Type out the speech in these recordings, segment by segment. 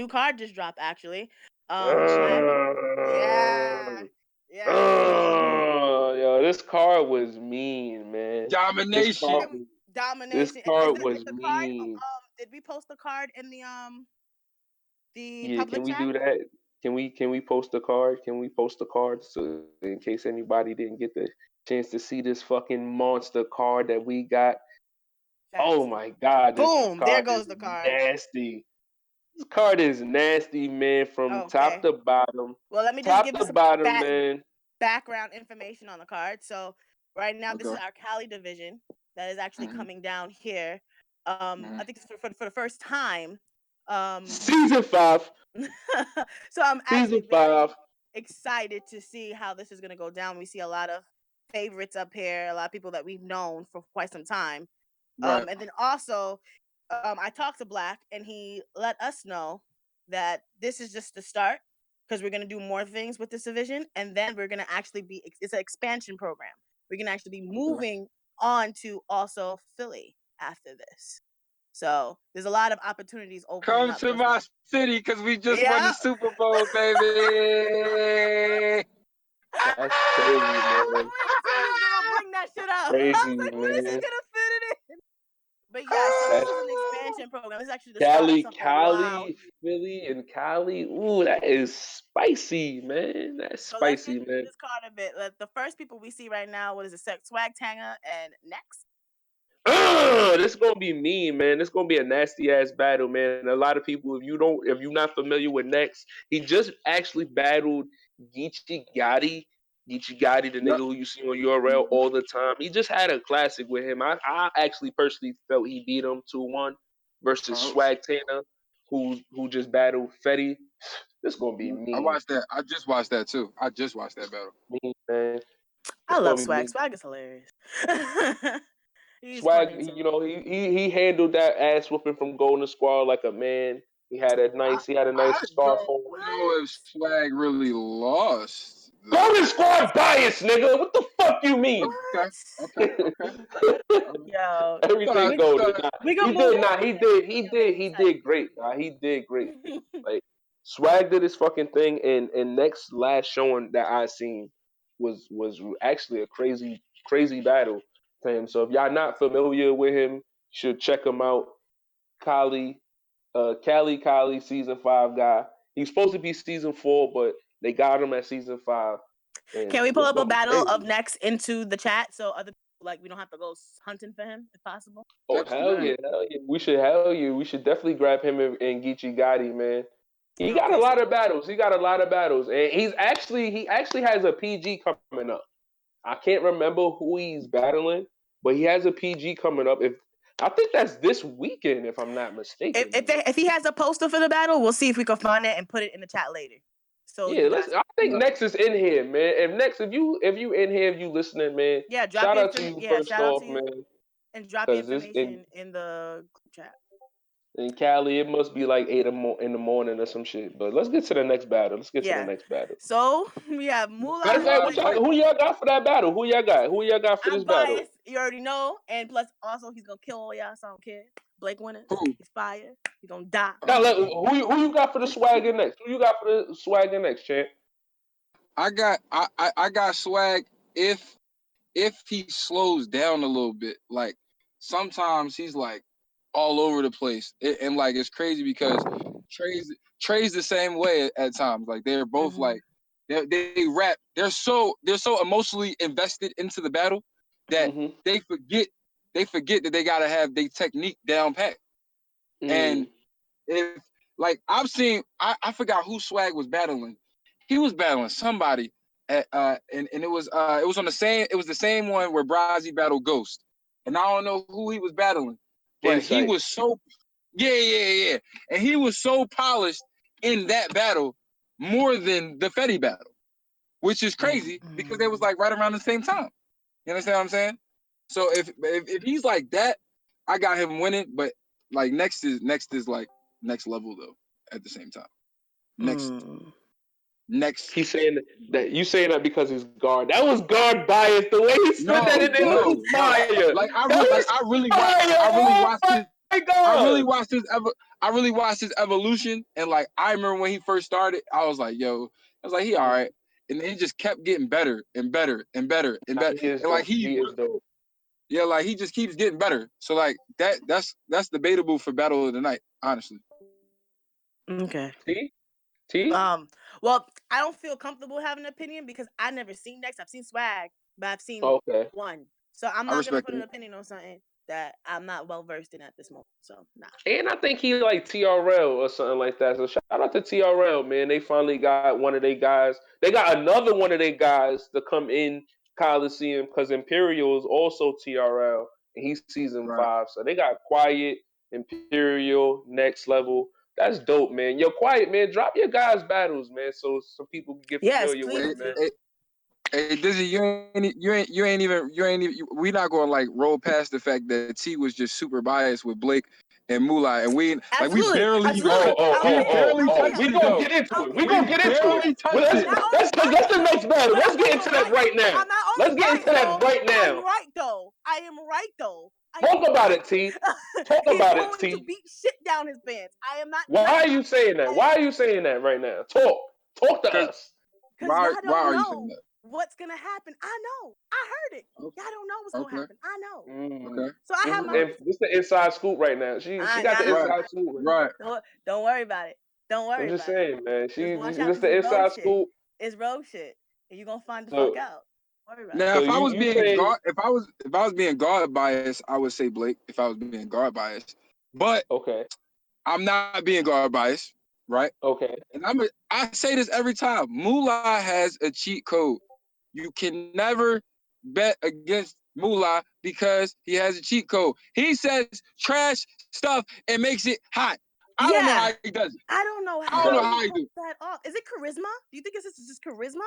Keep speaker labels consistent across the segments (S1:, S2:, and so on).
S1: card just dropped actually.
S2: Yeah. Yo, this card was mean, man.
S3: Domination.
S1: Domination.
S2: This card
S1: Is
S2: was
S1: the card?
S2: mean.
S1: Did we post the card in the
S2: Yeah,
S1: public
S2: can we
S1: chat?
S2: do that? Can we post the card? Can we post the card so in case anybody didn't get the chance to see this fucking monster card that we got? Oh my god, this
S1: Boom! There
S2: card
S1: goes
S2: is
S1: the card.
S2: nasty. This card is nasty, man, from top to bottom.
S1: Well, let me just give you some
S2: man.
S1: background information on the card. So right now, this is our Cali division that is actually coming down here. I think it's for the first time.
S2: Season 5.
S1: So I'm actually very excited to see how this is going to go down. We see a lot of favorites up here, a lot of people that we've known for quite some time.
S3: Right.
S1: And then also, I talked to Black, and he let us know that this is just the start because we're going to do more things with this division, and then we're going to actually it's an expansion program. We're going to actually be moving on to also Philly after this. So there's a lot of opportunities opening up.
S3: Come to my city because we just won the Super Bowl, baby.
S2: That's crazy, man.
S1: Bring that shit up.
S2: Crazy,
S1: I was like, when is he gonna fit it in? But yeah, so this is an expansion program. It's actually the
S2: Cali,
S1: start of something
S2: Philly, and Cali. Ooh, that is spicy, man. That's spicy,
S1: let's get
S2: man.
S1: this card a bit. The first people we see right now, what is it? Swag Tanger and Next.
S2: This is gonna be mean, man. This is gonna be a nasty ass battle, man. A lot of people, if you're not familiar with Next, he just actually battled Geechee Gotti. Geechee Gotti, the nigga who you see on URL all the time. He just had a classic with him. I actually personally felt he beat him 2-1 versus Swag Tanner, who just battled Fetty. This is gonna be mean.
S3: I watched that. I just watched that too. I just watched that battle.
S2: Mean, man.
S1: I love Swag. Mean. Swag is hilarious.
S2: Swag, he handled that ass whooping from Golden Squad like a man. He had a nice scarf on.
S3: I don't know if Swag really lost.
S2: Golden Squad bias, nigga. What the fuck you mean?
S3: Okay.
S1: Yo,
S2: everything golden. He did great. He did great. Like Swag did his fucking thing, and next last showing that I seen was actually a crazy battle to him. So if y'all not familiar with him, you should check him out. Cali season 5 guy. He's supposed to be season 4, but they got him at season 5.
S1: Can we pull up a battle of Next into the chat so other people, we don't have to go hunting for him if possible?
S2: Oh hell yeah. We should definitely grab him and Geechee Gotti, man. He got a lot of battles. And he actually has a PG coming up. I can't remember who he's battling, but he has a PG coming up. I think that's this weekend, if I'm not mistaken.
S1: If he has a poster for the battle, we'll see if we can find it and put it in the chat later. So
S2: yeah, I think Next is in here, man. If you in here, if you listening, man, shout out to you first off, man.
S1: And drop your information in the group chat.
S2: In Cali, it must be like 8 in the morning or some shit. But let's get to the next battle.
S1: So we have Moolah.
S2: Who y'all got for that battle? Who y'all got for this battle?
S1: You already know. And plus, also, he's gonna kill all y'all. So I don't care. Blake winner. He's fire. He's gonna die.
S2: Now, who you got for the Swagger next? Who you got for the Swagger next, champ?
S3: I got Swag if he slows down a little bit. Like sometimes he's like all over the place, and like it's crazy because Trey's the same way at times. Like they're both like they rap. They're so emotionally invested into the battle that they forget that they gotta have their technique down pat. And if like I've seen, I forgot who Swag was battling. He was battling somebody at and it was on the same one where Brazzy battled Ghost, and I don't know who he was battling. But he was so, yeah. And he was so polished in that battle more than the Fetty battle, which is crazy because they was like right around the same time. You understand what I'm saying? So if he's like that, I got him winning. But like next is like next level though. At the same time, next.
S2: He's saying that you saying that because he's guard. That was guard bias. The way he spit that in there was fire.
S3: Like I really watched his
S2: my
S3: I really
S2: god!
S3: watched his I really watched his evolution, and like I remember when he first started, I was like, yo, I was like, he all right, and then he just kept getting better and better and better and
S2: Nah,
S3: better,
S2: he is
S3: and like
S2: dope. He is dope.
S3: yeah, like he just keeps getting better. So like that's debatable for Battle of the Night, honestly.
S1: Okay.
S2: T T.
S1: Well, I don't feel comfortable having an opinion because I never seen Next. I've seen Swag, but I've seen
S2: Okay.
S1: one. So I'm
S3: I
S1: not gonna
S3: respect
S1: put an
S3: it.
S1: opinion on something that I'm not well versed in at this moment. So nah.
S2: And I think he like TRL or something like that. So shout out to TRL, man. They finally got one of their guys. They got another one of their guys to come in Colosseum because Imperial is also TRL and he's season
S3: Right.
S2: 5. So they got Quiet, Imperial, Next Level. That's dope, man. Yo, Quiet, man. Drop your guys' battles, man, so people can get
S1: Yes,
S2: familiar with
S1: please
S3: Hey,
S2: them, man.
S1: do.
S3: hey, hey, Dizzy, you ain't even. We not gonna like roll past the fact that T was just super biased with Blake and Moolah, and we
S1: Absolutely,
S3: barely
S1: absolutely.
S3: we barely
S1: Albeit,
S3: touched
S2: We
S3: it
S2: gonna
S3: though.
S2: get into it. We
S3: We
S2: gonna get into it.
S3: barely
S2: Well,
S3: touched it.
S1: not only
S2: that's
S1: biased
S2: the
S1: though,
S2: next battle.
S1: but
S2: Let's
S1: I'm
S2: get
S1: also
S2: into that
S1: right.
S2: right now.
S1: I'm not
S2: Let's
S1: only
S2: get into
S1: biased
S2: that
S1: though.
S2: right
S1: I'm
S2: now.
S1: right though. I am right though. I am
S2: Talk about
S1: right.
S2: it, T. Talk
S1: He's
S2: about it,
S1: going to
S2: T.
S1: beat shit down his pants. I am not
S2: Why are
S1: denying
S2: you
S1: it.
S2: saying that? Why are you saying that right now? Talk. Talk to
S3: Cause
S2: us.
S1: Cause y'all
S3: why
S1: don't
S3: are you saying
S1: know
S3: that?
S1: what's gonna happen. I know. I heard it.
S3: Okay,
S1: Y'all don't know what's gonna
S3: okay,
S1: happen. I know.
S2: Mm.
S3: okay,
S1: So I
S2: This
S1: have
S2: is
S1: my
S3: okay.
S2: the
S1: reason.
S2: this the inside scoop right now. She got the
S3: Right,
S2: inside scoop. Right
S3: right.
S1: Don't worry about it. Don't
S2: now. I'm
S1: worry
S2: just
S1: about it.
S2: saying, man.
S1: Just
S2: She
S1: watch out.
S2: this
S1: This is
S2: the
S1: rogue
S2: inside
S1: shit.
S2: scoop.
S1: It's rogue shit. And you're gonna find the fuck
S2: So
S1: out. Don't worry about it.
S3: Now,
S2: so
S3: if I was
S2: you
S3: being
S2: saying
S3: guard, if I was being guard biased, I would say Blake. If I was being guard biased, but
S2: okay,
S3: I'm not being guard biased, right?
S2: okay.
S3: And I say this every time. Moolah has a cheat code. You can never bet against Moolah because he has a cheat code. He says trash stuff and makes it hot. I don't know how
S1: Yeah.
S3: he does it.
S1: I don't know
S3: I don't
S1: how
S3: know
S2: No,
S1: he
S3: how he
S1: pulls
S3: do it.
S1: that off. Is it charisma? Do you think this is just charisma?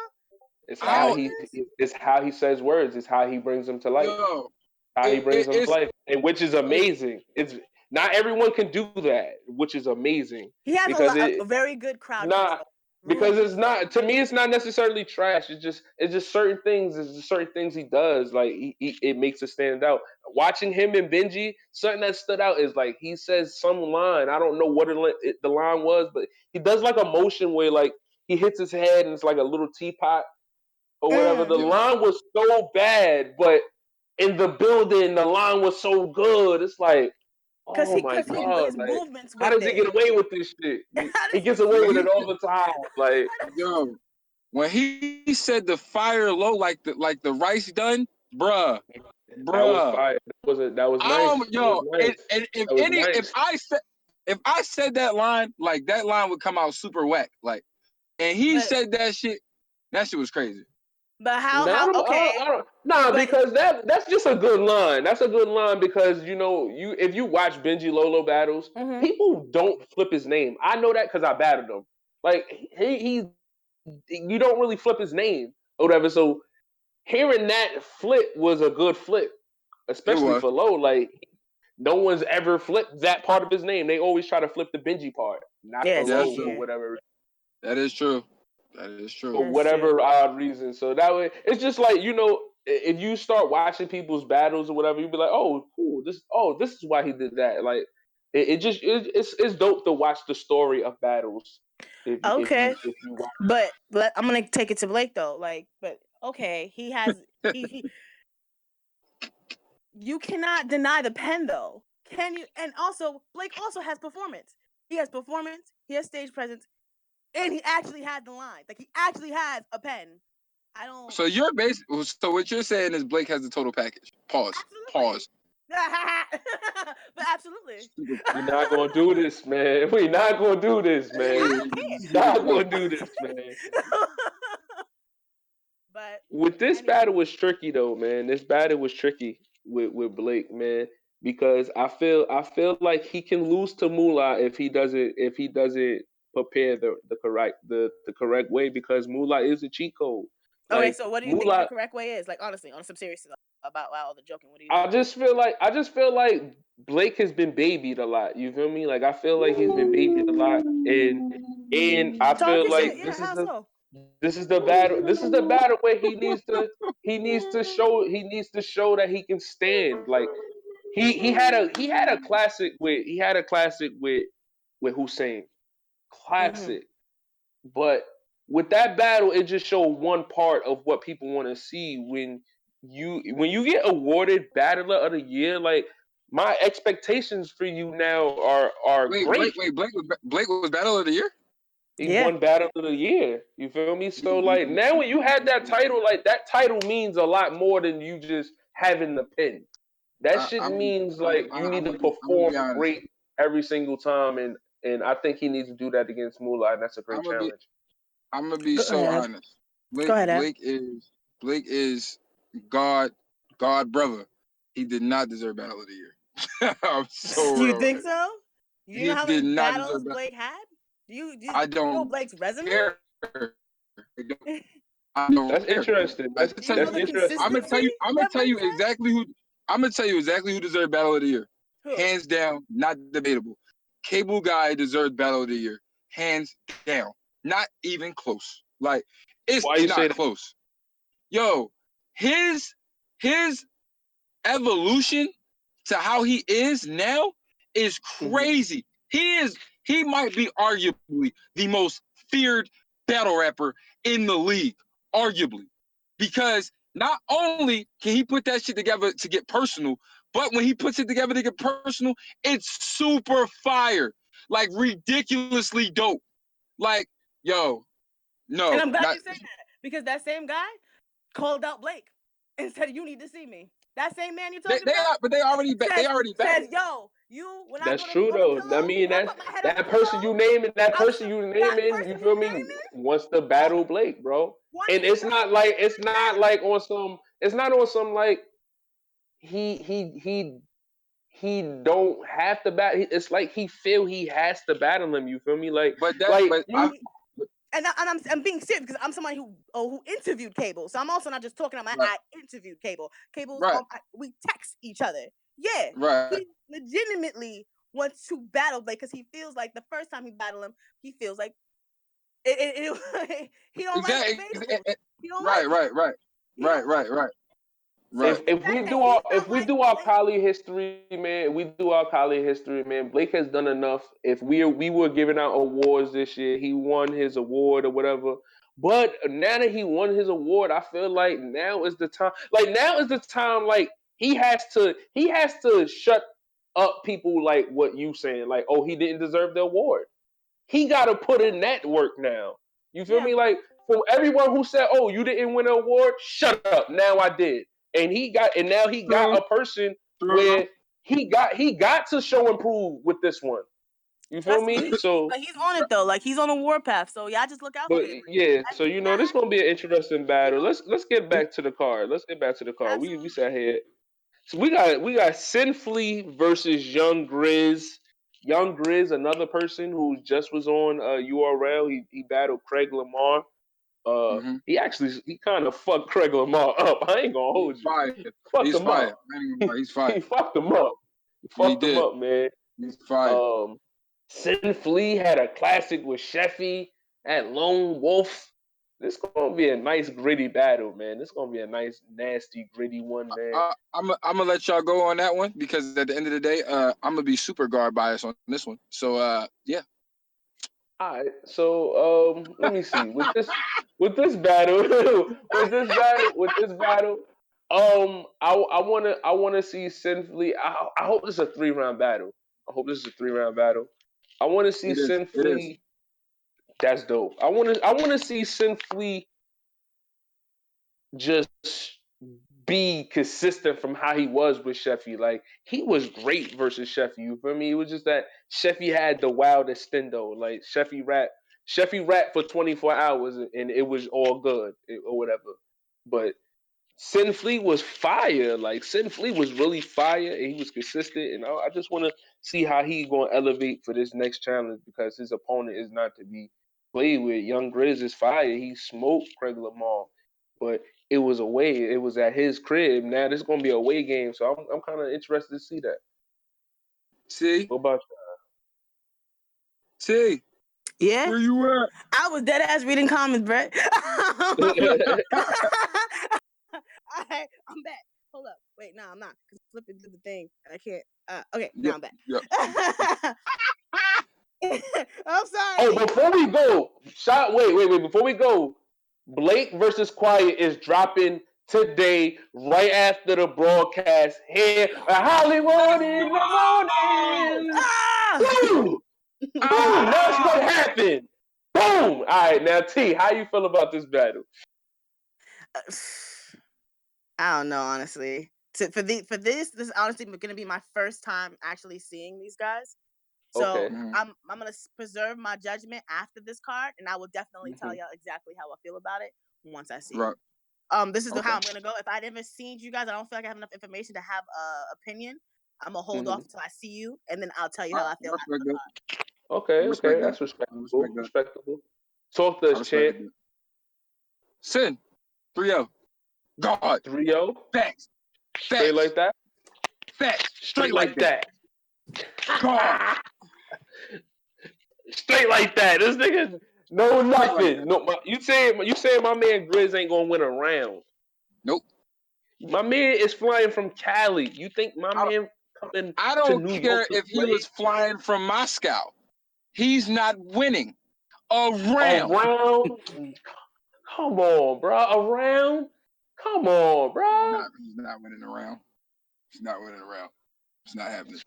S2: it's
S1: Is that
S3: I
S2: how
S1: what
S3: don't,
S1: it is?
S2: it's how he says words. It's how he brings them to life.
S3: yo,
S2: How he brings them to
S3: it's
S2: life, and which is amazing. It's not everyone can do that, which is amazing
S1: He has
S2: because
S1: a very good crowd
S2: not
S1: control. Really
S2: because
S1: good.
S2: it's not to me. It's not necessarily trash. It's just certain things. It's just certain things he does. Like it makes it stand out. Watching him and Benji, something that stood out is like he says some line. I don't know what the line was, but he does like a motion where like he hits his head and it's like a little teapot or whatever. The
S1: Mm.
S3: yeah,
S2: line was so bad, but in the building, the line was so good. It's like, oh my
S1: Cause he
S2: god,
S1: his
S2: like
S1: movements
S2: how
S1: with
S2: does he
S1: it.
S2: get away with this shit?
S1: How
S2: He
S1: does
S2: gets away
S3: when
S2: with it
S3: he
S2: all the time. Like,
S1: how does
S3: yo when he said the fire low like the rice done, bruh,
S2: that was
S3: bruh.
S2: fire. That was nice. That was
S3: Yo,
S2: nice.
S3: and
S2: That was nice.
S3: if I said that line, like that line would come out super whack. Like, and he
S1: but
S3: said that shit was crazy.
S1: how okay.
S2: I don't, nah,
S1: But
S2: because that's just a good line. That's a good line because you if you watch Benji Lolo battles,
S1: mhm.
S2: people don't flip his name. I know that because I battled him. Like he you don't really flip his name or whatever. So hearing that flip was a good flip,
S3: It
S2: especially
S3: was.
S2: for Low. Like no one's ever flipped that part of his name. They always try to flip the Benji part, not
S1: Yeah,
S2: for
S1: it's
S3: Yeah, that's
S2: Low
S3: true.
S2: for
S1: easier.
S2: whatever
S3: That is true. That is true.
S2: for
S1: That's true.
S2: whatever odd reason. So that way, it's just like if you start watching people's battles or whatever, you'll be like, oh, cool. This is why he did that. Like it's dope to watch the story of battles.
S1: Okay.
S2: If you watch,
S1: But I'm gonna take it to Blake though. Like, but okay, he you cannot deny the pen though. Can you? And also Blake also has performance. He has performance, he has stage presence, and he actually had the line. Like he actually has a pen. I don't
S3: So so what you're saying is Blake has the total package. Pause.
S1: absolutely.
S3: Pause.
S1: But absolutely.
S3: Stupid.
S2: we're not gonna do this, man. We're not gonna do this, man.
S1: I don't
S3: Hey,
S2: Not
S3: stupid
S2: gonna
S3: fuck.
S2: do this, man.
S1: care. But
S2: With this battle
S1: anywho,
S2: was tricky though, man. This battle was tricky with Blake, man, because I feel like he can lose to Moolah if he doesn't prepare the correct way because Moolah is a cheat code.
S1: okay.
S2: Like
S1: So what do you think the
S2: Moolah,
S1: correct way is? Like honestly, on some serious stuff about all the joking. What do you think?
S2: I just feel like Blake has been babied a lot. You feel me? Like I feel like he's been babied a lot, and I
S1: Talk
S2: feel
S1: your shit.
S2: like
S1: Yeah. How so?
S2: this is the battle. This is the battle where he needs to show that he can stand. Like he had a classic with Hussein.
S1: Mm-hmm.
S2: Classic. But with that battle, it just showed one part of what people want to see when you get awarded Battler of the Year. Like my expectations for you now are great.
S3: Blake was Battle of the Year.
S2: He
S1: Yeah.
S2: won Battle of the Year. You feel me? So like now when you had that title, like that title means a lot more than you just having the pin. That shit means like you need to
S3: I'm gonna
S2: perform
S3: be honest.
S2: great every single time, and I think he needs to do that against Moolah, and that's a great
S3: I'm gonna be
S2: challenge.
S3: I'm gonna be
S1: Go
S3: so
S1: ahead.
S3: honest.
S1: Go ahead, Ab.
S3: Blake is God brother. He did not deserve Battle of the Year. I'm so
S1: You
S3: real.
S1: think so? You know
S3: He
S1: how many
S3: did not
S1: battles
S3: deserve.
S1: Blake had? Do
S3: I
S1: you know
S3: don't
S1: Blake's resume?
S3: care.
S1: Do
S3: I don't
S2: That's
S3: care.
S2: interesting.
S3: Like to
S1: you
S3: tell you,
S1: know
S2: That's
S1: the
S2: interesting.
S3: I'm gonna tell
S1: consistency
S3: you. I'm gonna
S1: that
S3: tell you
S1: Blake's had?
S3: exactly who. I'm gonna tell you exactly who deserved Battle of the Year.
S1: Who?
S3: Hands down, not debatable. Cable Guy deserved Battle of the Year. Hands down, not even close. Like it's
S2: Why you say
S3: not
S2: that?
S3: close. Yo, his evolution to how he is now is
S2: Hmm.
S3: crazy. He might be arguably the most feared battle rapper in the league, arguably. Because not only can he put that shit together to get personal, but when he puts it together to get personal, it's super fire. Like ridiculously dope. Like, yo,
S1: And
S3: no,
S1: I'm glad
S3: not
S1: you said that because that same guy called out Blake and said, "You need to see me." That same man you're talking
S3: they
S1: about
S3: are, but they
S1: says,
S3: already
S1: says,
S3: battled.
S1: "Yo, you when I
S2: That's
S1: go to
S2: true
S1: on the
S2: though. I
S1: pillow,
S2: mean,
S1: when I put my head on the
S2: that
S1: pillow,
S2: person you naming, that person you
S1: that
S2: naming, you
S1: person
S2: feel
S1: you
S2: me,
S1: naming
S2: wants to
S1: wants
S2: battle Blake, bro.
S1: wants
S2: And
S1: to perform
S2: it's
S1: that
S2: not
S1: battle."
S2: like on some it's not on some like he don't have to battle. It's like he feel he has to battle him. You feel me?
S3: But that,
S2: Like
S3: but I,
S2: you.
S1: I'm being serious because I'm somebody who interviewed Cable, so I'm also not just talking about.
S3: right,
S1: I interviewed Cable. Cable's
S3: right,
S1: we text each other. Yeah,
S3: right.
S1: he legitimately wants to battle Blake because he feels like the first time he battled him, he feels like he don't like
S3: Exactly.
S1: Invadables. He don't
S3: Right,
S1: like it.
S3: right, right,
S1: He don't like it. So
S3: right.
S1: the fact that he
S2: If
S1: felt
S2: we
S1: like
S2: do our
S1: Blake,
S2: Cali history, man, we do our Cali history, man. Blake has done enough. If we were giving out awards this year, he won his award or whatever. But now that he won his award, I feel like now is the time. Like now is the time. Like he has to shut up people like what you saying. Like oh he didn't deserve the award. He got to put in that work now. You feel
S1: yeah,
S2: me? Like for everyone who said, "Oh, you didn't win an award," shut up. Now I did, and now he got
S3: True,
S2: a person
S3: true.
S2: where he got to show and prove with this one. You feel
S1: trust me,
S2: me? So,
S1: but he's on it though. Like he's on a warpath. So y'all just look out for
S2: but
S1: him.
S2: yeah,
S1: At
S2: so
S1: least
S2: you know
S1: not,
S2: this gonna be an interesting
S1: you
S2: battle.
S1: know,
S2: Let's get back to the card. Let's get back to the card. We
S1: absolutely.
S2: sat here. So we got Sinfully versus Young Grizz. Young Grizz, another person who just was on URL. He battled Craig Lamar.
S3: Mm-hmm.
S2: He kind of fucked Craig Lamar up. I ain't gonna
S3: He's
S2: hold you.
S3: fire.
S2: Fucked
S3: He's
S2: him
S3: fire.
S2: up.
S3: I ain't gonna lie, he's fire.
S2: He fucked him up. He
S3: He
S2: fucked him
S3: did.
S2: up, man.
S3: He's fire.
S2: Sin Flea had a classic with Sheffy at Lone Wolf. This gonna be a nice gritty battle, man. This gonna be a nice nasty gritty one, man.
S3: I'm gonna let y'all go on that one because at the end of the day, I'm gonna be super guard biased on this one. So yeah.
S2: All right, so let me see. With this battle, with this battle, I wanna see Sinfully. I hope this is a 3 round battle. I hope this is a 3 round battle. I want to see
S3: It is. It is.
S2: Sinfully. That's dope. I wanna see Sinfully just be consistent from how he was with Sheffy. Like he was great versus Sheffy. You feel me? It was just that Sheffy had the wildest stendo. Like Sheffy rap for 24 hours and it was all good or whatever. But Sin Fleet was fire. Like Sin Fleet was really fire and he was consistent. And I just want to see how he going to elevate for this next challenge because his opponent is not to be played with. Young Grizz is fire. He smoked Craig Lamar, but it was away. It was at his crib. Now this is going to be a away game, so I'm kind of interested to see that.
S3: See,
S2: What about
S3: see,
S1: Yeah,
S3: where you at?
S1: I was dead ass reading comments, Brett.
S2: you?
S1: I'm back. Hold up. Wait, no, I'm not. Because I'm flipping through the thing and I can't. Okay,
S3: Yep.
S1: now I'm back.
S3: Yep.
S1: I'm sorry.
S2: Oh, before we go, wait. Before we go, Blake versus Quiet is dropping today, right after the broadcast here at Hollywood in the morning.
S1: Ah!
S2: Boom! Boom! That's what
S3: Ah!
S2: happened. Boom! All right, now T, how you feel about this battle?
S1: I don't know, honestly. For this is honestly going to be my first time actually seeing these guys. So
S2: Okay.
S3: Mhm.
S1: I'm gonna preserve my judgment after this card, and I will definitely tell
S2: Mhm.
S1: y'all exactly how I feel about it once I see
S3: Right.
S1: it. This is
S3: Okay.
S1: how I'm gonna go. If I never seen you guys, I don't feel like I have enough information to have a opinion. I'm gonna hold off
S2: Mhm.
S1: until I see you, and then I'll tell you
S3: I
S1: how I feel after
S3: respect
S1: the
S3: that.
S1: card.
S3: I
S2: Okay.
S3: respect that.
S2: That's
S3: I respect
S2: respectable.
S3: that.
S2: Respectable. Talk to
S3: I
S2: us,
S3: respect
S2: champ.
S3: that. Sin. 3-0. God.
S2: 3-0.
S3: Facts.
S2: Straight
S3: Facts.
S2: like that.
S3: Facts. Straight
S2: Straight
S3: like
S2: like
S3: that.
S2: that.
S3: God.
S2: Straight like that. This nigga know
S3: Straight like
S2: nothing.
S3: that.
S2: No, you saying my man Grizz ain't gonna win a round.
S3: Nope.
S2: My man is flying from Cali. You think my
S3: I,
S2: man coming
S3: I
S2: to
S3: don't
S2: New
S3: care
S2: York to
S3: if he
S2: play
S3: was flying from Moscow. He's not winning a
S2: a
S3: round.
S2: round? Come on, bro. A round? Come on, bro.
S3: He's not winning a round. He's not winning a round. It's not happening.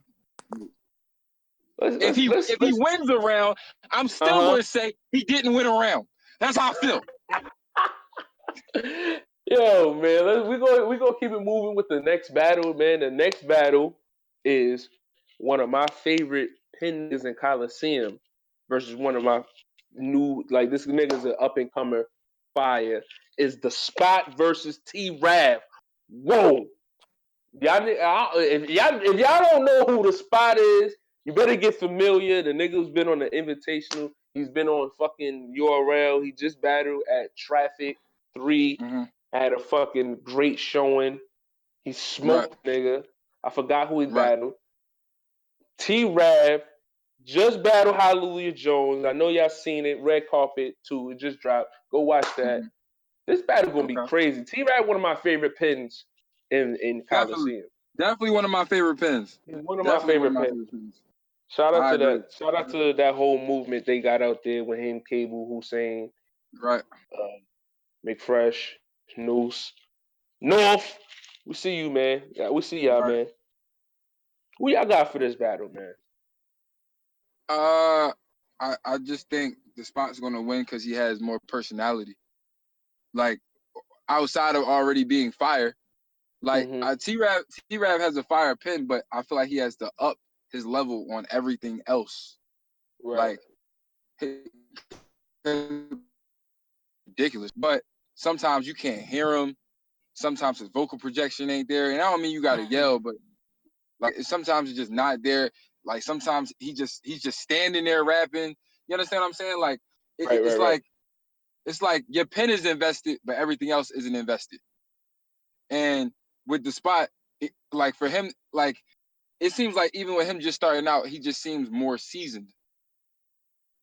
S2: Let's
S3: If
S2: let's
S3: he
S2: let's
S3: if he
S2: let's.
S3: wins a round, I'm still
S2: Uh
S3: going to say he didn't win a round. That's how I feel.
S2: huh. Yo, man, we gonna keep it moving with the next battle, man. The next battle is one of my favorite pin niggas in Colosseum versus one of my new this nigga's an up and comer fire. Is the Spot versus T Rav. Whoa. If y'all don't know who the Spot is, you better get familiar. The nigga's been on the Invitational. He's been on fucking URL. He just battled at Traffic 3.
S3: Mm-hmm.
S2: Had a fucking great showing. He
S3: Right,
S2: smoked nigga. I forgot who he
S3: right.
S2: battled. T Rav just battled Hallelujah Jones. I know y'all seen it. Red Carpet too. It just dropped. Go watch that.
S3: Mm-hmm.
S2: This battle gonna be
S3: Okay.
S2: crazy. T Rav one of my favorite pins in
S3: Definitely,
S2: Coliseum.
S3: definitely one of my favorite pins.
S2: He's one of my
S3: Definitely one of
S2: favorite
S3: my
S2: pins.
S3: favorite pins.
S2: Shout out
S3: I
S2: to
S3: agree.
S2: that. Shout out to that whole movement they got out there with him, Cable, Hussein,
S3: Right.
S2: uh, McFresh, Noose, North. We see you, man. Yeah, we see y'all,
S3: Right.
S2: man. Who y'all got for this battle, man?
S3: Uh, I just think the Spot's gonna win because he has more personality. Like outside of already being fire, like
S2: Mm-hmm.
S3: T-Rav has a fire pin, but I feel like he has to up his level on everything else.
S2: Right.
S3: Like ridiculous. But sometimes you can't hear him. Sometimes his vocal projection ain't there, and I don't mean you gotta yell, but like sometimes it's just not there. Like sometimes he's just standing there rapping. You understand what I'm saying? Like
S2: Right. Right.
S3: it's
S2: Right.
S3: like your pen is invested, but everything else isn't invested. And with the Spot, like for him, like it seems like even with him just starting out, he just seems more seasoned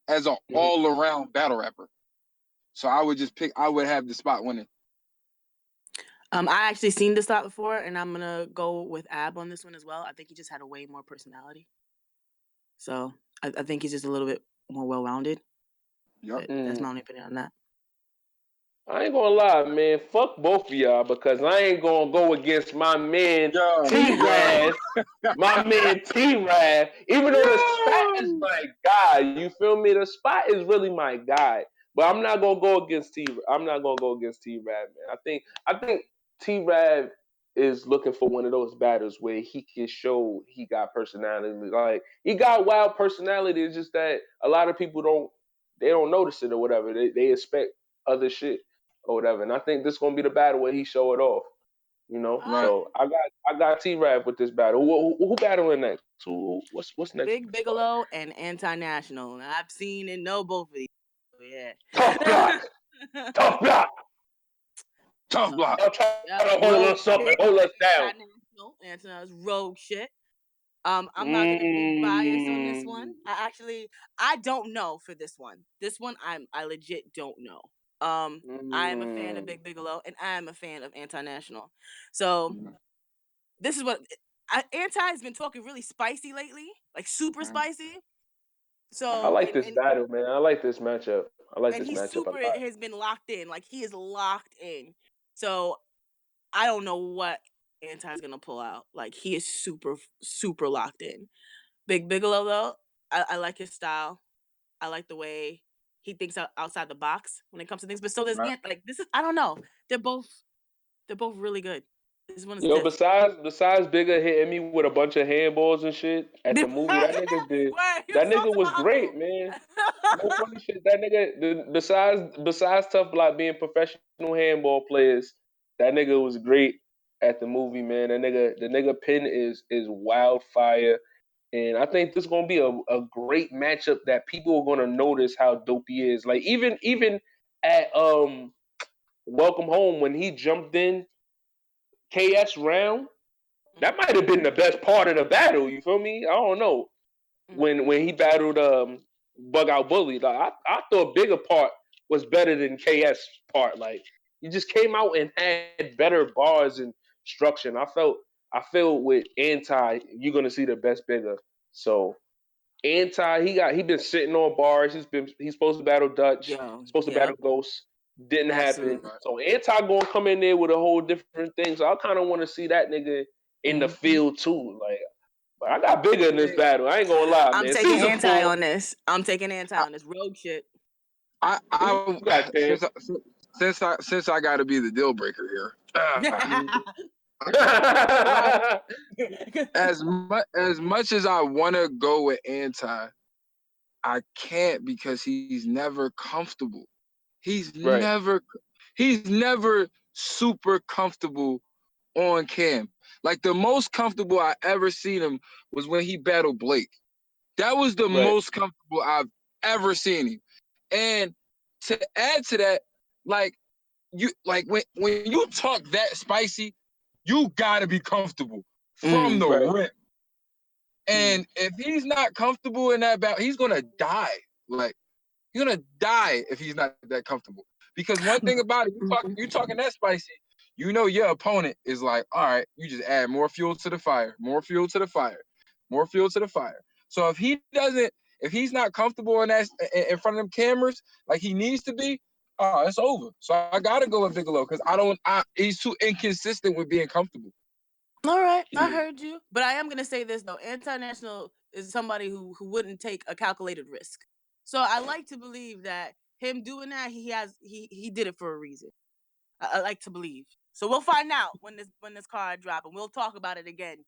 S3: as an
S2: Mm-hmm.
S3: all around battle rapper. So I would have the Spot winning.
S1: I actually seen this thought before, and I'm gonna go with Ab on this one as well. I think he just had a way more personality, so I think he's just a little bit more well rounded.
S3: Yep.
S1: But that's my only opinion on that.
S2: I ain't gonna lie, man. Fuck both of y'all because I ain't gonna go against my man
S3: Yo,
S2: T
S3: yo,
S2: Raz. My man T Raz. Even though the Spot is
S3: yo.
S2: my guy, you feel me? The Spot is really my guy. But I'm not gonna go against T. I'm not gonna go against T Rav, man. I think T Rav is looking for one of those battles where he can show he got personality. Like he got wild personality. It's just that a lot of people don't notice it or whatever. They expect other shit or whatever. And I think this is gonna be the battle where he show it off. You know,
S3: Right.
S1: Um,
S2: so I got T Rav with this battle. Who battling next? What's next?
S1: Big Bigelow and Anti-National. Now, I've seen and know both of these. So yeah.
S2: Tough block, tough block.
S3: Tough block.
S2: Y'all try
S1: Yep,
S2: to hold
S1: rogue
S2: us up and
S1: shit.
S2: hold us down.
S1: Anti-National. Anti-National's rogue shit. I'm not gonna be biased on this
S2: Mm,
S1: one. I don't know for this one. This one I legit don't know. I am a fan of
S2: mm.
S1: Big Bigelow and I am a fan of Anti-National. So this is what Anti has been talking really spicy lately, like super spicy.
S2: I
S1: So
S2: like this battle, man. I like this matchup. I like
S1: and
S2: this
S1: he's
S2: matchup a
S1: super
S2: lot.
S1: has been locked in. Like he is locked in. So I don't know what Anti's gonna pull out. Like he is super locked in. Big Bigelow though, I like his style. I like the way he thinks outside the box when it comes to things. But so does
S3: Right.
S1: Ant. Like this is I don't know. They're both really good. This one is
S2: Yo,
S1: different.
S2: besides Bigger hitting me with a bunch of handballs and shit at the movie, that nigga did.
S1: Wait, he was
S2: That
S1: so
S2: nigga was great,
S1: humble.
S2: man. No funny shit. That nigga, besides Tough Block being professional handball players, that nigga was great at the movie, man. The nigga pin is wildfire, and I think this is gonna be a great matchup that people are gonna notice how dope he is. Like even at Welcome Home when he jumped in KS round, that might have been the best part of the battle. You feel me? I don't know when he battled Bug Out Bully. Like I thought Bigger part was better than KS part. Like he just came out and had better bars and structure. And I feel with Anti, you're gonna see the best Bigger. So Anti, he been sitting on bars. He's supposed to battle Dutch.
S1: Yo,
S2: Supposed to battle
S1: yep,
S2: Ghost. Didn't happen.
S1: absolutely.
S2: So Anti gonna come in there with a whole different thing. So I kind of want to see that nigga in the field too. Like, but I got Bigger in this
S3: Hey,
S2: battle. I ain't gonna lie,
S1: I'm
S2: man.
S1: taking
S2: Season
S1: Anti
S2: 4,
S1: on this. I'm taking Anti
S3: I,
S1: on this rogue shit.
S2: who you
S3: I
S2: got, Cam?
S3: since I got to be the deal breaker here.
S2: Mhm.
S3: I as much as I want to go with Anti, I can't because he's never comfortable. He's
S2: Right,
S3: never he's never super comfortable on cam. Like the most comfortable I ever seen him was when he battled Blake. That was the
S2: right.
S3: most comfortable I've ever seen him. And to add to that, like when you talk that spicy, you gotta be comfortable from the
S2: Right.
S3: rip. And if he's not comfortable in that battle, he's gonna die. Like he's gonna die if he's not that comfortable. Because one thing about it, you talking that spicy, you know your opponent is like, all right, you just add more fuel to the fire, more fuel to the fire, more fuel to the fire. So if he's not comfortable in front of them cameras like he needs to be, oh, it's over. So I gotta go with Bigelow because he's too inconsistent with being comfortable.
S1: All right, I
S2: Yeah.
S1: heard you. But I am gonna say this though: International is somebody who wouldn't take a calculated risk. So I like to believe that him doing that, he did it for a reason. I like to believe. So we'll find out when this card drop, and we'll talk about it again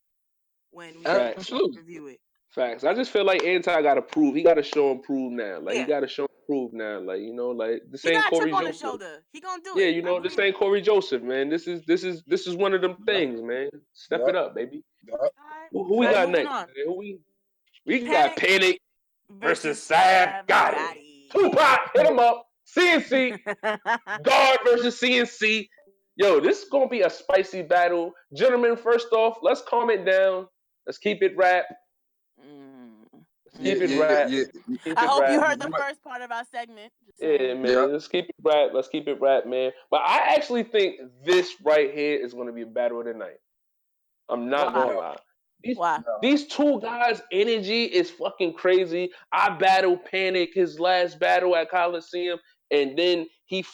S1: when we
S2: Facts.
S3: Absolutely.
S1: review it.
S2: Facts. I just feel like Anti got to prove. He got to show and prove now. Like he
S1: Yeah,
S2: got to show and prove now. Like like this
S1: he
S2: ain't
S1: got a chip
S2: Corey
S1: on his
S2: Joseph.
S1: shoulder. He gonna do
S2: Yeah,
S1: it. I
S2: this
S1: believe
S2: ain't
S1: it.
S2: Corey Joseph, man. This is one of them
S3: Yep.
S2: things, man. Step it
S3: Yep.
S2: up, baby.
S3: Yep.
S1: All right,
S2: Who we
S1: all right,
S2: got
S1: moving
S2: next?
S1: on.
S2: Man? We got
S1: Panic
S2: Panic versus
S1: versus
S2: Sav
S1: Sav
S2: Gotti.
S1: Gotti.
S2: Tupac, hit him up. CNC guard versus CNC. Yo, this is gonna be a spicy battle, gentlemen. First off, let's calm it down. Let's keep it rap.
S1: Mm,
S2: Let's
S3: Yeah,
S2: keep it
S1: mm.
S3: yeah,
S2: rap.
S3: yeah,
S2: Let's keep
S1: I
S2: it
S1: hope you
S2: rap.
S1: heard the
S3: yeah.
S1: first part of our segment. Just
S2: Yeah,
S1: saying.
S3: Yeah.
S2: man. Let's keep it rap. Let's keep it rap, man. But I actually think this right here is gonna be a battle of the night. I'm not
S1: Why?
S2: gonna
S3: No,
S2: lie. These
S1: Why?
S3: no.
S2: these two guys' energy is fucking crazy. I battled Panic his last battle at Colosseum, and then he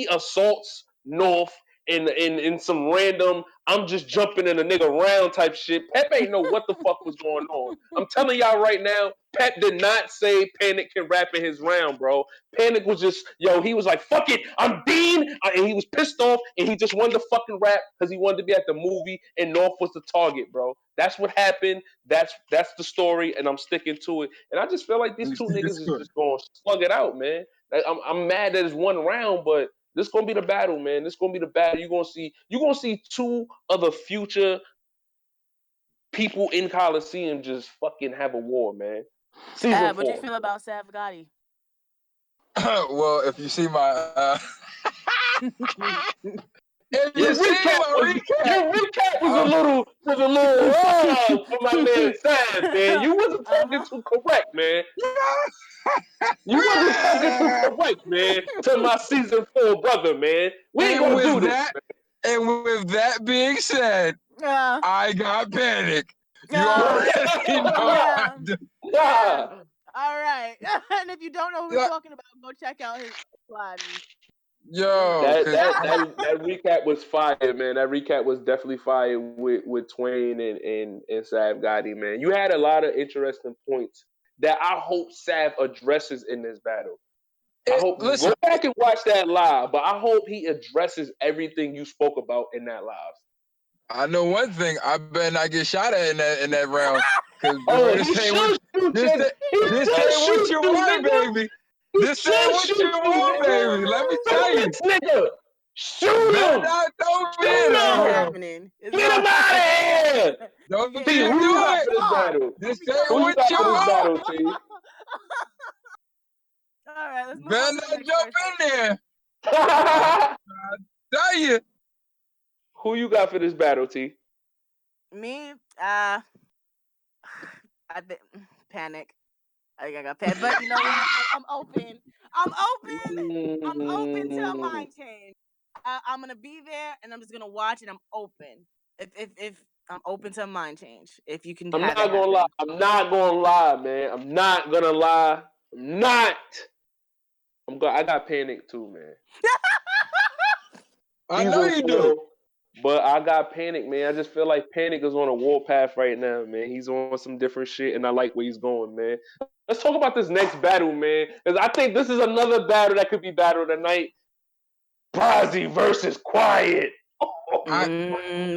S2: assaults North in some random I'm just jumping in a nigga round type shit. Pep ain't know what the fuck was going on. I'm telling y'all right now, Pep did not say Panic can rap in his round, bro. Panic was just, he was like, fuck it, I'm Dean. And he was pissed off and he just wanted to fucking rap because he wanted to be at the movie and North was the target, bro. That's what happened. That's the story and I'm sticking to it. And I just feel like these
S3: You
S2: two
S3: stick it
S2: niggas is
S3: to it.
S2: just going to slug it out, man. Like, I'm mad that it's one round, but this gonna be the battle, man. This gonna be the battle. You're gonna see two of the future people in Coliseum just fucking have a war, man. Season
S1: What do you
S2: 4.
S1: feel about Sav Gotti?
S3: Well, if you see my if
S2: Your
S3: you see
S2: recap
S3: my
S2: was
S3: recap,
S2: your recap was a
S3: uh,
S2: little for my man Sam, man. You wasn't talking
S1: Uh-huh.
S2: too correct, man. You wasn't talking too correct, man, to my season 4 brother, man. We ain't
S3: and
S2: gonna do
S3: with
S2: this,
S3: that,
S2: man.
S3: And with that being said,
S1: Yeah.
S3: I got panic. You
S1: Yeah.
S3: already know I
S1: Yeah.
S3: do.
S2: Nah,
S1: All right. And if you don't know what we're
S3: Yeah,
S1: talking about, go check out his slide.
S3: yo,
S2: that
S3: cause
S2: that that that recap was fire, man. That recap was definitely fire with Twain and Sav Gotti, man. You had a lot of interesting points that I hope Sav addresses in this battle. I hope
S3: listen,
S2: go back and watch that live, but I hope he addresses everything you spoke about in that live.
S3: I know one thing. I better not get shot at in that round. Cause
S2: Oh,
S3: boy,
S2: he should shoot
S3: this
S2: you.
S3: ain't
S2: He
S3: this
S2: should
S3: ain't what
S2: shoot
S3: you
S2: you,
S3: want,
S2: nigga.
S3: baby.
S2: He
S3: This ain't
S2: should
S3: what you
S2: shoot you,
S3: want,
S2: nigga.
S3: baby. Let me
S2: Shoot
S3: tell you.
S2: this nigga. Shoot
S3: Better
S2: him.
S3: not throw
S2: Shoot
S3: me in
S1: It's
S3: that
S1: not
S2: him.
S3: round.
S1: happening. It's
S2: Get
S1: not
S2: him out of here.
S3: Don't
S1: Yeah,
S2: T,
S3: you
S2: who
S1: don't
S2: you
S3: do
S2: got
S3: it.
S2: for this
S1: start.
S2: battle?
S3: This
S1: Don't be
S3: ain't
S2: Who
S1: coming
S2: you
S3: what
S1: for
S2: got
S3: you
S2: for this
S3: want.
S2: battle, T?
S1: All right, let's move
S3: Better
S1: on to the
S3: not
S1: next
S3: jump
S1: person.
S3: in there. Tell you.
S2: Who you got for this battle, T?
S1: Me, I panic. I got panic, but you know what? I'm open. I'm open. I'm open to a
S2: Mm,
S1: mind change. I'm gonna be there, and I'm just gonna watch, and I'm open. If I'm open to a mind change, if you can
S2: I'm
S1: have
S2: not
S1: it
S2: gonna lie.
S1: happen.
S2: I'm not gonna lie, man. I'm not gonna lie. I'm not. I got panic too, man.
S3: I
S2: He
S3: know
S2: will
S3: you do.
S2: blow, but I got panic, man. I just feel like panic is on a warpath right now, man. He's on some different shit, and I like where he's going, man. Let's talk about this next battle, man, because I think this is another battle that could be battle tonight. Brazzy versus Quiet. Oh,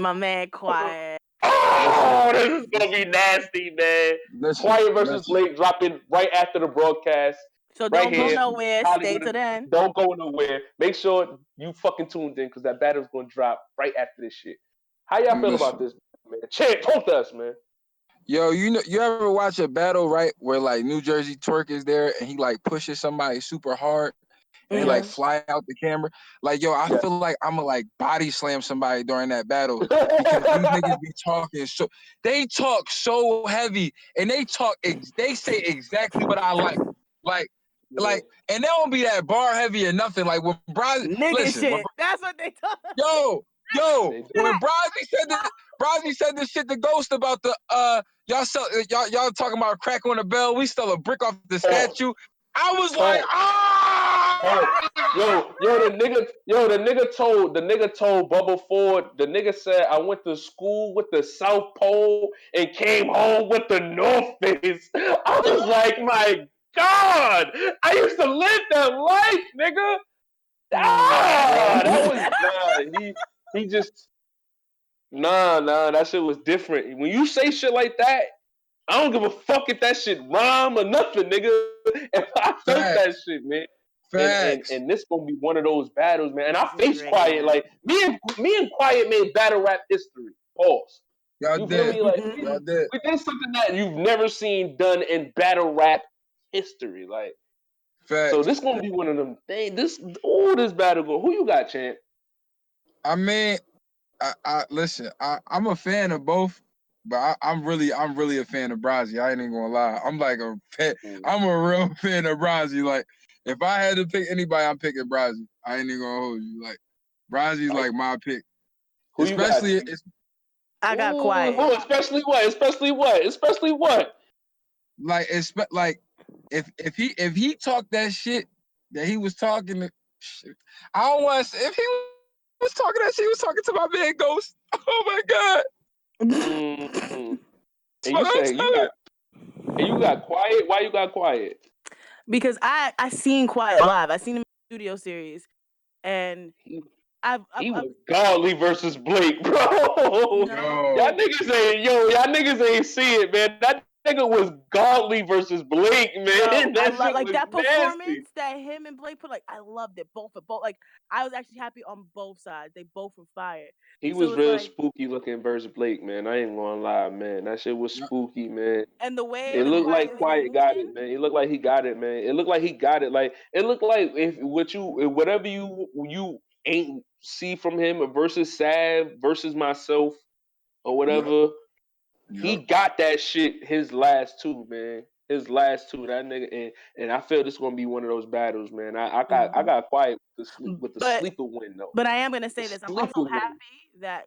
S1: My man, quiet.
S3: Listen,
S2: this is gonna be nasty, man.
S3: listen,
S2: Quiet versus
S3: listen.
S2: Blake dropping right after the broadcast,
S1: So
S2: right
S1: don't go
S2: here.
S3: Listen.
S1: nowhere. Stay
S2: Hollywood.
S1: till then.
S2: Don't go nowhere. Make sure you fucking tuned in because that battle's gonna drop right after this shit. How y'all feel about
S3: Listen.
S2: this, man? Champ, talk to us, man.
S3: Yo, you ever watch a battle, right, where like New Jersey Twerk is there and he like pushes somebody super hard and he like
S1: Mm-hmm.
S2: Yes.
S3: fly out the camera? Like, yo, I
S2: Yes.
S3: feel like I'ma like body slam somebody during that battle because these niggas be talking so they talk so heavy and they say exactly what I like. Like
S2: Yeah.
S3: like and they don't be that bar heavy or nothing. Like when Braz
S1: Nigga
S3: listen, when
S1: shit. That's what they talk.
S3: Yo,
S2: They do.
S3: when Brosby said this shit to Ghost about the y'all talking about crack on the bell, we stole a brick off the
S2: Pause.
S3: statue. I was like,
S2: Pause. Pause.
S3: ah!
S2: The nigga told Bubba Ford. The nigga said I went to school with the South Pole and came home with the North Face. I was like, my God, I used to live that life, nigga. That was he just that shit was different. When you say shit like that, I don't give a fuck if that shit rhyme or nothing, nigga. If I felt that
S3: Facts,
S2: shit, man. And and
S3: facts.
S2: and this gonna be one of those battles, man. And I
S1: This is
S2: face
S1: great,
S2: Quiet
S1: man.
S2: like me and Quiet made battle rap history. Pause.
S3: Y'all
S2: You feel
S3: did,
S2: me? Like
S3: y'all did.
S2: we did something that you've never seen done in battle rap history. Like so,
S3: Facts.
S2: this gonna be one of them things. This battle go. Who you got, champ?
S3: I mean, I listen. I'm a fan of both, but I'm really a fan of Brazzy. I ain't even gonna lie. I'm a real fan of Brazzy. Like if I had to pick anybody, I'm picking Brazzy. I ain't even gonna hold you. Like Brazzy's
S2: Like
S3: like my pick.
S2: who you got?
S3: Especially
S2: T?
S3: it's
S1: I got
S2: Ooh,
S1: quiet.
S2: oh, especially what? Especially what? Especially what?
S3: like if he talked that shit that he was talking to, shit, I don't want to. If he was talking that shit, he was talking to my man Ghost. Oh my god,
S2: Mm.
S3: that's
S2: And you
S3: what I'm
S2: said
S3: saying.
S2: you got quiet. Why you got quiet?
S1: Because I seen quiet live. I seen him in the studio series, and
S2: He,
S1: I've
S2: he was godly versus Blake, bro. Y'all
S3: Yo,
S1: no.
S2: niggas ain't see it, man. That nigga was godly versus Blake,
S1: Yo,
S2: man.
S1: I
S2: That
S1: love
S2: shit
S1: like
S2: was
S1: that
S2: nasty.
S1: performance that him and Blake put. Like I loved it, both. Like I was actually happy on both sides. They both were fired.
S2: He
S1: So
S2: was
S1: it's
S2: real
S1: like,
S2: spooky looking versus Blake, man. I ain't gonna lie, man. That shit was spooky, man.
S1: and the way
S2: It
S1: the
S2: looked
S1: quiet
S2: like
S1: was
S2: Quiet got
S1: moving.
S2: it, man. It looked like he got it, man. It looked like he got it. Like it looked like if whatever you ain't see from him versus Sav versus myself or
S3: yep,
S2: whatever, He
S3: Yep.
S2: got that shit. His last two, man. His last two, that nigga, and I feel this gonna be one of those battles, man. I got quiet with the
S1: But
S2: sleeper win though.
S1: but I am gonna
S2: The
S1: say this. I'm
S2: sleeper
S1: also
S2: win.
S1: happy that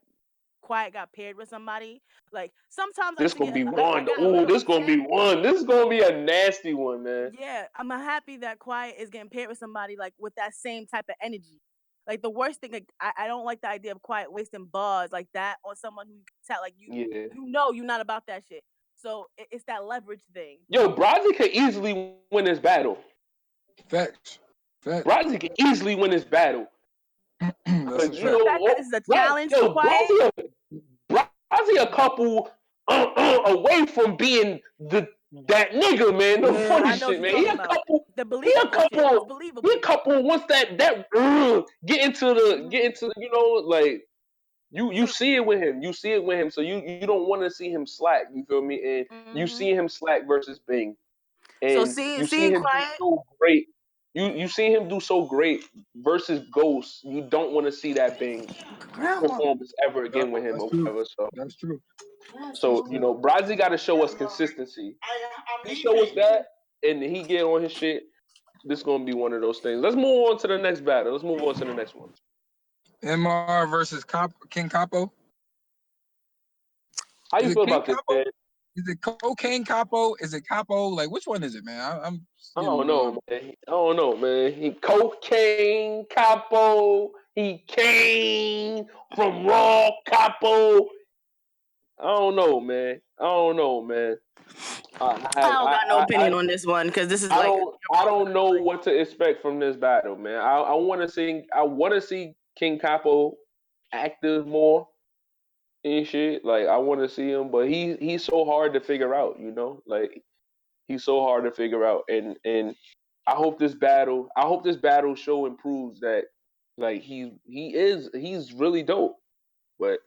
S1: Quiet got paired with somebody. Like sometimes I
S2: This
S1: used to
S2: gonna
S1: get
S2: be
S1: I
S2: one.
S1: got a
S2: Ooh,
S1: little
S2: this gonna be
S1: upset.
S2: one. This is gonna be a nasty one, man.
S1: Yeah, I'm happy that Quiet is getting paired with somebody like with that same type of energy. Like the worst thing, like, I don't like the idea of Quiet wasting bars like that on someone who you can tell, like
S2: Yeah.
S1: you know you're not about that shit. So it's that leverage thing.
S2: Yo, Brazzy could easily win this battle.
S3: Facts. Facts.
S2: Brazzy could easily win this battle.
S3: That's
S2: Cause
S3: a
S1: For
S2: you
S1: the
S3: fact.
S1: fact that
S2: know,
S1: this is a challenge for
S2: yo,
S1: Quiet.
S2: Brazzy a couple away from being that nigga, man. No
S1: Yeah,
S2: funny
S1: I know what
S2: shit,
S1: you're
S2: man. He
S1: talking
S2: a
S1: about.
S2: couple.
S1: The
S2: He a
S1: believable shit. It's
S2: couple. He a
S1: believable.
S2: couple. Once that get into you know like you
S1: So,
S2: see it with him. You see it with him. So you don't want to see him slack. You feel me? And you
S1: mm-hmm.
S2: see him slack versus Bing,
S1: So
S2: and you see
S1: seeing
S2: him do
S1: Quiet,
S2: so great. You see him do so great versus Ghost. You don't want to see that Bing
S1: Grandma.
S2: performance ever again with him
S3: That's
S2: or
S3: true.
S2: whatever. So
S3: That's true. That's
S2: so you
S3: true.
S2: know, Brazzy got to show us consistency. He show us that, and he get on his shit. This gonna be one of those things. Let's move on to the next battle. Let's move on to the next one.
S3: MR versus King Capo.
S2: How
S3: Is
S2: you
S3: it
S2: feel
S3: King
S2: about this,
S3: Capo?
S2: man?
S3: Is it Cocaine Capo? Is it Capo? Like, which one is it, man? I'm
S2: I
S3: getting
S2: don't know, man. I don't know, man. He cocaine capo. He came from raw capo. I don't know, man. I don't know, man. I
S1: I
S2: have
S1: don't got no opinion on this one because this is like
S2: I don't know what to expect from this battle, man. I want to see King Capo active more and shit. Like I want to see him, but he's so hard to figure out, you know? Like he's so hard to figure out, and I hope this battle show improves that. Like he's really dope, but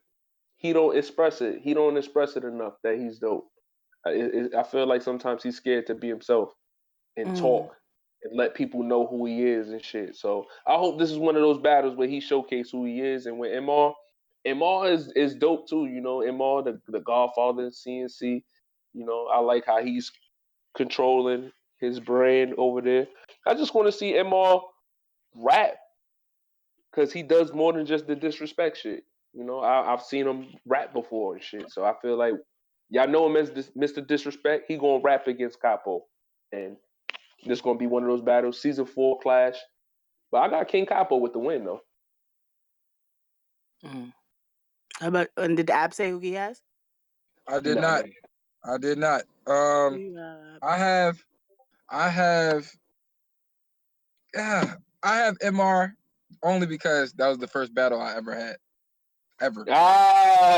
S2: he don't express it. He don't express it enough that he's dope. I feel like sometimes he's scared to be himself and
S1: mm,
S2: talk and let people know who he is and shit. So I hope this is one of those battles where he showcase who he is. And with MR is dope too. You know, MR the Godfather CNC. You know, I like how he's controlling his brand over there. I just want to see MR rap because he does more than just the disrespect shit. You know, I've seen him rap before and shit. So I feel like y'all know him as Mr. Disrespect. He gonna rap against Capo, and this gonna be one of those battles. Season 4 clash, but I got King Capo with the win though.
S1: mm. How about and did the app say who he has?
S3: I did
S2: Nah,
S3: not. I did not.
S1: Yeah.
S3: I have. I have. Yeah. I have MR only because that was the first battle I ever had. Ever.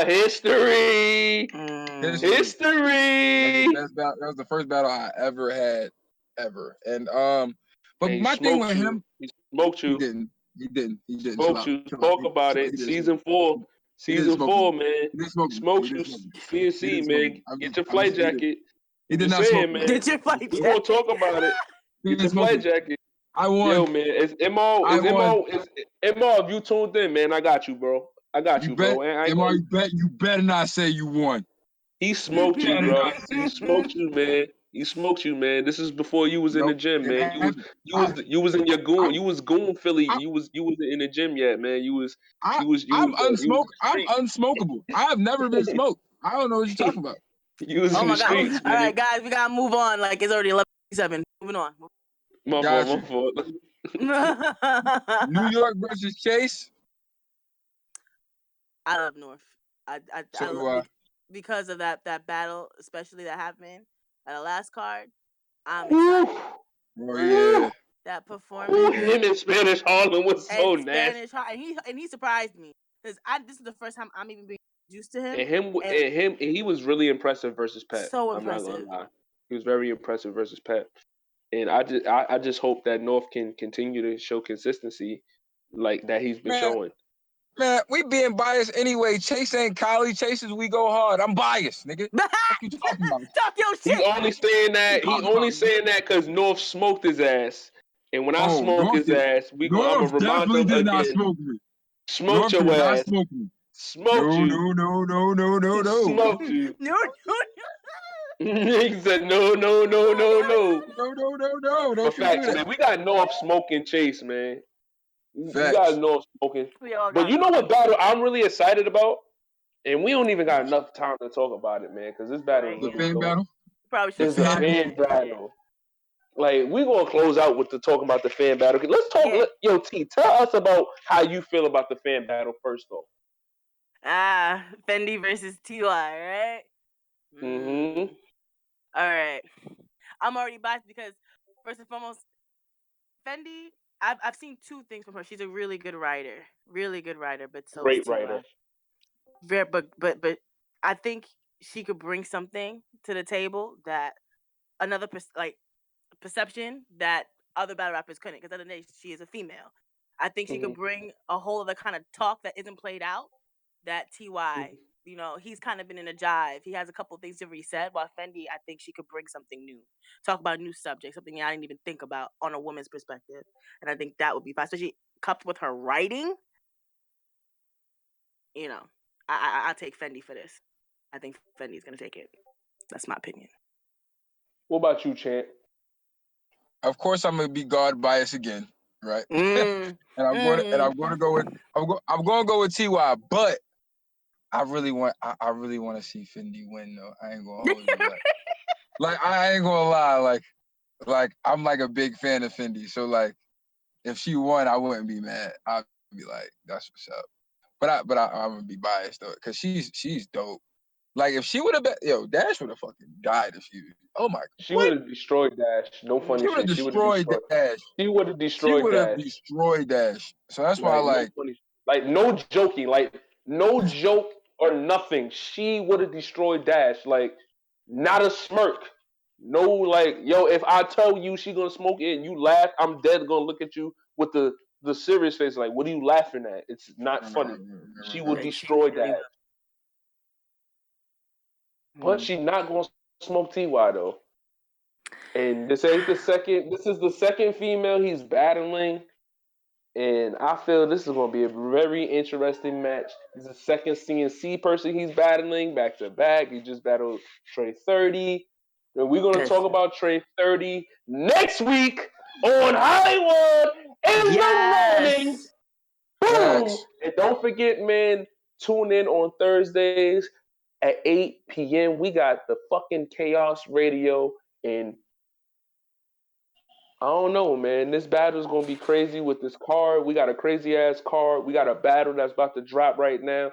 S2: history,
S3: History.
S1: Mm.
S3: That was the
S2: history.
S3: best battle. That was the first battle I ever had, ever. And but
S2: And he
S3: my thing
S2: smoked
S3: with
S2: you.
S3: him,
S2: He smoked
S3: he
S2: you.
S3: didn't. He didn't. He didn't. Chill
S2: Smoked
S3: out.
S2: you.
S3: Chill out.
S2: Talk about
S3: He
S2: it.
S3: didn't smoke
S2: Season
S3: me.
S2: 4.
S3: He didn't
S2: Season
S3: smoke me.
S2: 4, man.
S3: He didn't smoke
S2: He
S3: me. He
S2: smoked you.
S3: didn't smoke me. He
S2: CNC,
S3: didn't smoke me.
S2: man. Get your
S3: I'm
S2: flight
S3: just he did.
S2: jacket.
S3: He
S2: I'm
S3: did
S2: just
S3: not smoke
S2: saying,
S3: me.
S2: man.
S1: Did your fight
S2: We gonna
S1: jacket?
S2: talk about it.
S3: He
S2: Get
S3: didn't
S2: your
S3: smoke
S2: flight
S3: me.
S2: jacket.
S3: I won.
S2: Yo, man. Is MO
S3: I
S2: is
S3: won.
S2: MO is MO if you tuned in, man, I got you, bro. I got
S3: You
S2: you,
S3: bet.
S2: bro. And I ain't
S3: MR,
S2: gonna
S3: you better not say you won.
S2: he
S3: You
S2: smoked you,
S3: better
S2: bro.
S3: not say
S2: He
S3: you won.
S2: smoked you, man. He smoked you, man. This is before you was in the
S3: Nope.
S2: gym,
S3: It
S2: man.
S3: happened.
S2: You was in your goon.
S3: I'm,
S2: You was goon Philly.
S3: I,
S2: You was in the gym yet, man.
S3: I'm
S2: You was in
S3: unsmoke.
S2: the
S3: I'm
S2: streets.
S3: unsmokable. I have never been smoked. I don't know what you're talking about.
S2: You was
S1: Oh
S2: in the
S1: my god!
S2: streets,
S1: All
S2: man.
S1: right, guys, we gotta move on. Like it's already 11:57. Moving on.
S2: My fault,
S3: Got
S2: my
S3: you.
S2: fault.
S3: New York versus Chase.
S1: I love North.
S3: So do I.
S1: Because of that battle, especially that happened at the last card. I'm
S2: Whew,
S1: excited.
S3: Oh
S1: But
S3: yeah.
S1: that
S2: whew,
S1: performance
S2: him in Spanish Harlem was so
S1: and
S2: nasty.
S1: Spanish, and he surprised me because this is the first time I'm even being introduced to him, and
S2: And he was really impressive versus Pep.
S1: so
S2: I'm not gonna
S1: impressive.
S2: lie. He was very impressive versus Pep. And I just hope that North can continue to show consistency like that he's been
S3: Man,
S2: showing.
S3: man, we being biased anyway. Chase ain't Cali. Chase is we go hard. I'm biased, nigga. What you talking about?
S1: Talk your
S2: He
S1: shit.
S2: only saying
S3: What you
S2: that
S3: talking about, nigga?
S2: because North smoked his ass. And when I
S3: Oh,
S2: smoke
S3: North
S2: his
S3: did.
S2: ass, I'm gonna
S3: North
S2: remind
S3: definitely
S2: him
S3: did not
S2: again.
S3: smoke me.
S2: Smoked
S3: North
S2: your
S3: did not
S2: ass.
S3: smoke me.
S2: Smoked you.
S3: No.
S2: Smoked you.
S1: No.
S2: He said no.
S3: No.
S2: But
S3: Don't you do
S2: facts,
S3: that.
S2: man. We got North smoking Chase, man. We got
S3: Facts.
S2: North smoking.
S1: We all
S2: But
S1: got
S2: you know
S1: no.
S2: what battle I'm really excited about? And we don't even got enough time to talk about it, man, because this battle is
S1: Right,
S3: The
S2: gonna
S1: yeah.
S2: be
S3: fan
S2: dope.
S3: battle.
S1: Probably
S3: The
S1: should
S2: Is the
S1: start
S3: fan.
S1: this
S2: fan
S1: shit.
S2: battle. Like we gonna close out with the talk about the fan battle. Let's talk.
S1: Yeah.
S2: Yo, T, tell us about how you feel about the fan battle first, though.
S1: Fendi versus Ty, right?
S2: Mm-hmm.
S1: All right. I'm already biased because first and foremost, Fendi. I've seen two things from her. She's a really good writer, but so is
S2: Great
S1: Ty.
S2: writer.
S1: But I think she could bring something to the table that another perception that other battle rappers couldn't. Because at the end of the day, she is a female. I think she could
S2: Mm-hmm.
S1: bring a whole other kind of talk that isn't played out. That Ty, he's kind of been in a jive. He has a couple of things to reset. While Fendi, I think she could bring something new, talk about new subjects, something I didn't even think about on a woman's perspective, and I think that would be fun, especially coupled with her writing. I'll take Fendi for this. I think Fendi's gonna take it. That's my opinion.
S2: What about you, Champ?
S3: Of course, I'm gonna be guard bias again, right?
S1: Mm.
S3: I'm going to go with I'm going to go with Ty, but I really want to see Fendi win though. I ain't gonna hold you like I ain't gonna lie like I'm like a big fan of Fendi, so like if she won, I wouldn't be mad. I'd be like, that's what's up. But I'm gonna be biased though, cause she's dope. Like if she would have been, Dash would have fucking died if she. Oh my,
S2: She
S3: what?
S2: would have destroyed Dash. No funny
S3: She would have
S2: shit. She would have
S3: destroyed
S2: destroyed.
S3: Dash.
S2: She would have
S3: She
S2: destroyed
S3: would have
S2: Dash.
S3: destroyed Dash. So that's why,
S2: Like no
S3: like,
S2: funny. Like no joking. Like no joke or nothing. She would have destroyed Dash. Like not a smirk. No, like yo. If I tell you she gonna smoke it and you laugh, I'm dead gonna look at you with the serious face. Like what are you laughing at? It's not funny. She will
S1: Like she
S2: destroy
S1: really
S2: Dash. But
S1: would.
S2: she not gonna smoke Ty though. And this ain't the second. This is the second female he's battling, and I feel this is gonna be a very interesting match. This is the second CNC person he's battling back to back. He just battled Trey 30, and we're gonna talk about Trey 30 next week on Hollywood in the morning.
S1: Yes.
S2: Boom!
S3: facts.
S2: And don't forget, man, tune in on Thursdays at 8 p.m. We got the fucking Chaos Radio, and I don't know, man. This battle is gonna be crazy with this card. We got a crazy ass card. We got a battle that's about to drop right now.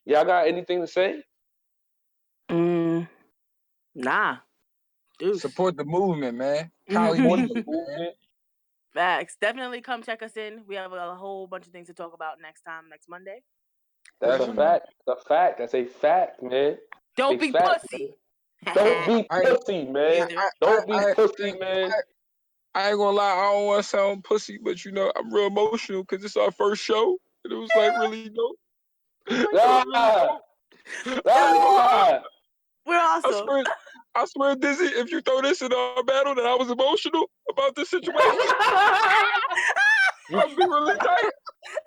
S2: Y'all got anything to say?
S1: Nah. Deuce.
S3: Support the movement, man. Cali
S2: Support
S3: needs
S2: the
S3: it, man.
S2: movement.
S1: Facts. Definitely come check us in. We have a whole bunch of things to talk about next Monday.
S2: That's
S3: For
S2: a
S3: sure.
S2: fact. That's a fact. That's a fact, man.
S1: Don't
S2: A
S1: be
S2: fact, man.
S1: pussy.
S2: Don't be
S3: I
S2: pussy, man.
S1: Either.
S2: Don't be pussy, man.
S3: I ain't gonna lie. I don't want to sound pussy, but I'm real emotional because it's our first show, and it was like really dope. It was really
S2: Ah,
S3: dope. I ain't gonna lie.
S2: ah.
S1: We're awesome.
S3: I swear, Dizzy, if you throw this in our battle that I was emotional about this situation,
S2: You
S3: I'll be really tight.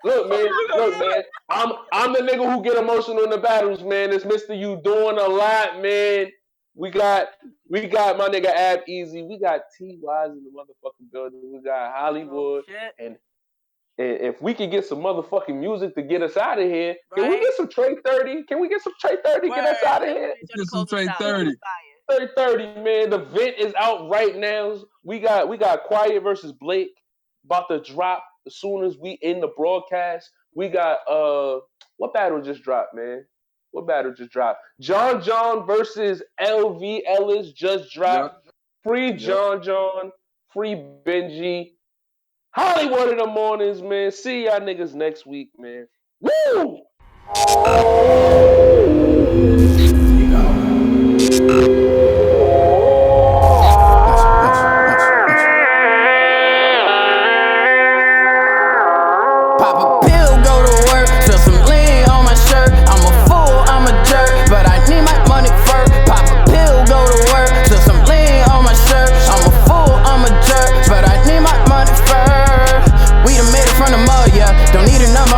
S2: look,
S3: I'll be
S2: man.
S3: really
S2: Look,
S3: upset.
S2: man. I'm the nigga who get emotional in the battles, man. It's Mister You doing a lot, man. We got my nigga Ab Easy. We got T Wise in the motherfucking building. We got
S1: Oh
S2: Hollywood,
S1: shit.
S2: and if we could get some motherfucking music to get us out of here, can we
S1: Right?
S2: get some Trey 30? Can we get some Trey 30 to
S1: Word.
S2: get us out of
S1: Let's
S2: here?
S1: make sure to
S3: Get some
S1: close us
S3: trade
S1: out. That
S3: 30.
S1: was fire.
S2: 30, man. The vent is out right now. We got Quiet versus Blake about to drop as soon as we end the broadcast. We got what battle just dropped, man? What battle just dropped? John versus LV Ellis just
S3: Yep.
S2: dropped. Free
S3: Yep.
S2: John, free Benji. Hollywood in the mornings, man. See y'all niggas next week, man. Woo!
S4: Pop a pill, go to work, feel some lean on my shirt. I'm a fool, I'm a jerk, but I need my money first. Pop a pill, go to work, feel some lean on my shirt. I'm a fool, I'm a jerk, but I need my money first. We done made it from the mud, yeah. Don't need another